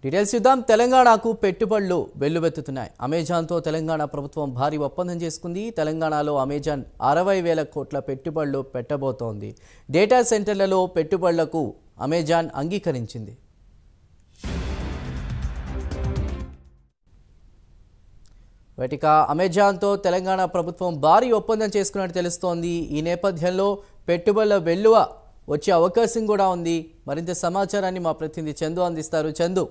Details చూద్దాం. తెలంగాణకు పెట్టుబడులు వెల్లువెత్తుతున్నాయి. అమెజాన్తో తెలంగాణ ప్రభుత్వం భారీ ఒప్పందం చేసుకుంది. తెలంగాణలో అమెజాన్ 60,000 కోట్ల పెట్టుబడులు పెట్టబోతోంది. డేటా సెంటర్లలో పెట్టుబడులకు అమెజాన్ అంగీకరించింది. వాటిక అమెజాన్తో తెలంగాణ ప్రభుత్వం భారీ ఒప్పందం చేసుకున్నట్టు తెలుస్తోంది. ఈ నేపథ్యంలో పెట్టుబడుల వెల్లువ వచ్చే అవకాశం కూడా ఉంది. మరింత సమాచారాన్ని మా ప్రతినిధి చందు అందిస్తారు. చందు,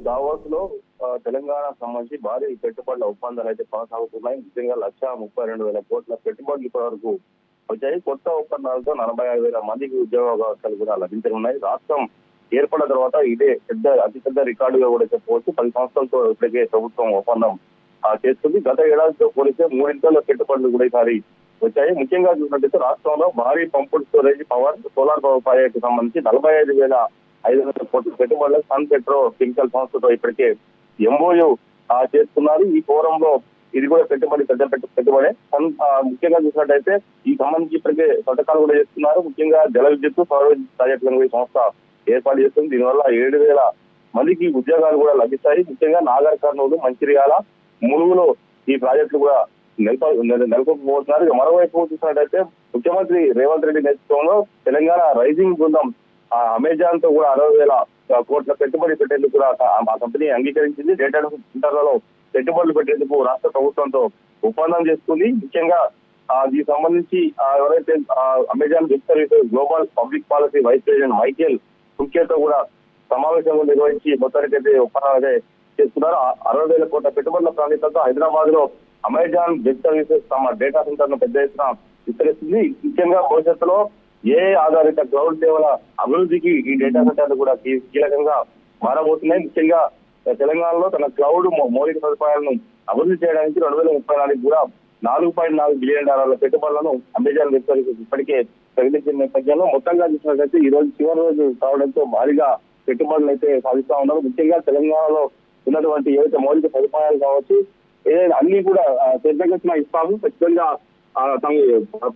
దావోస్ లో తెలంగాణకు సంబంధించి భారీ పెట్టుబడుల ఒప్పందాలు అయితే కొనసాగుతున్నాయి. ముఖ్యంగా 1,32,000 కోట్ల పెట్టుబడులు ఇప్పటి వరకు వచ్చాయి. కొత్త ఒప్పందాలతో 46,000 మందికి ఉద్యోగ అవకాశాలు కూడా లభించనున్నాయి. రాష్ట్రం ఏర్పడిన తర్వాత ఇదే అతిపెద్ద రికార్డుగా కూడా చెప్పవచ్చు. 10 సంవత్సరాలతో ఇప్పటికే ప్రభుత్వం ఒప్పందం చేస్తుంది. గత ఏడాదితో పోలిస్తే 3 పెట్టుబడులు కూడా ఈసారి వచ్చాయి. ముఖ్యంగా చూసినట్టయితే రాష్ట్రంలో భారీ pumped storage power, solar power project సంబంధించి 45,500 కోట్ల పెట్టుబడులు సన్ పెట్రో కెమికల్ సంస్థతో ఇప్పటికే ఎంఓయూ చేస్తున్నారు. ఈ ఫోరంలో ఇది కూడా పెట్టుబడే. ముఖ్యంగా చూసినట్టయితే ఈ సంబంధించి ఇప్పటికే పథకాలు కూడా చేస్తున్నారు. ముఖ్యంగా జల విద్యుత్, సౌర విద్యుత్ ప్రాజెక్టులను ఈ సంస్థ ఏర్పాటు చేస్తుంది. దీనివల్ల 7,000 మందికి ఉద్యోగాలు కూడా లభిస్తాయి. ముఖ్యంగా నాగర్ కర్నూలు, మంచిర్యాల, ములుగులో ఈ ప్రాజెక్టులు కూడా నెలకొల్పబోతున్నారు. ఇక మరోవైపు చూసినట్టయితే ముఖ్యమంత్రి రేవంత్ రెడ్డి నేతృత్వంలో తెలంగాణ రైజింగ్ బృందం అమెజాన్ తో కూడా 60,000 కోట్ల పెట్టుబడి పెట్టేందుకు కూడా ఆ కంపెనీ అంగీకరించింది. డేటా సెంటర్లలో పెట్టుబడులు పెట్టేందుకు రాష్ట్ర ప్రభుత్వంతో ఒప్పందం చేసుకుంది. ముఖ్యంగా దీనికి సంబంధించి ఎవరైతే Amazon Web Services global public policy vice president Michael తో కూడా సమావేశం నిర్వహించి మొత్తానికైతే ఒప్పందాలు చేస్తున్నారు. 60,000 కోట్ల పెట్టుబడుల ప్రాంతంతో హైదరాబాద్ లో అమెజాన్ వెబ్ సర్వీసెస్ తమ డేటా సెంటర్ ను పెద్ద ఎత్తున విస్తరిస్తుంది. ముఖ్యంగా భవిష్యత్తులో ఆధారిత క్లౌడ్ సేవల అభివృద్ధికి ఈ డేటా సెంటర్లు కూడా కీలకంగా మారబోతున్నాయి. ముఖ్యంగా తెలంగాణలో తన క్లౌడ్ మౌలిక సదుపాయాలను అభివృద్ధి చేయడానికి 2034 కూడా $4.4 బిలియన్ పెట్టుబడులను అమెజాన్ వెబ్ సర్వీసెస్ ఇప్పటికే ప్రకటించిన నేపథ్యంలో మొత్తంగా చూసినట్లయితే ఈ రోజు చివరి రోజు కావడంతో భారీగా పెట్టుబడులు అయితే సాధిస్తా ఉన్నారు. ముఖ్యంగా తెలంగాణలో ఉన్నటువంటి ఏవైతే మౌలిక సదుపాయాలు కావచ్చు, ఏదైనా అన్ని కూడా పెద్దగతిన ఇస్తాము. ఖచ్చితంగా తమ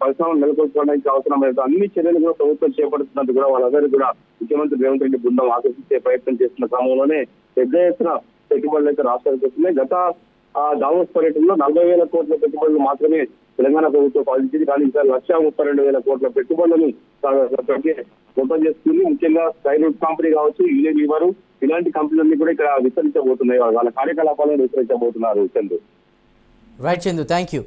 పరిశ్రమలు నెలకొల్పడానికి అవసరమైన అన్ని చర్యలు కూడా ప్రభుత్వం చేపడుతున్నట్టు కూడా వాళ్ళందరూ కూడా ముఖ్యమంత్రి రేవంత్ రెడ్డి బృందం ఆకర్షించే ప్రయత్నం చేస్తున్న క్రమంలోనే పెద్ద ఎత్తున పెట్టుబడులు అయితే రాష్ట్రానికి వస్తున్నాయి. గత దావోస్ పర్యటనలో 40,000 కోట్ల పెట్టుబడులు మాత్రమే తెలంగాణ ప్రభుత్వం సాధించింది. కానీ ఈసారి 1,32,000 కోట్ల పెట్టుబడులను మొత్తం చేస్తుంది. ముఖ్యంగా స్కైరూట్ కంపెనీ కావచ్చు, యూనిలీవర్ ఇలాంటి కంపెనీలన్నీ కూడా ఇక్కడ విస్తరించబోతున్నాయి. వాళ్ళ కార్యకలాపాలను విస్తరించబోతున్నారు. Chandu. Right Chandu, thank you.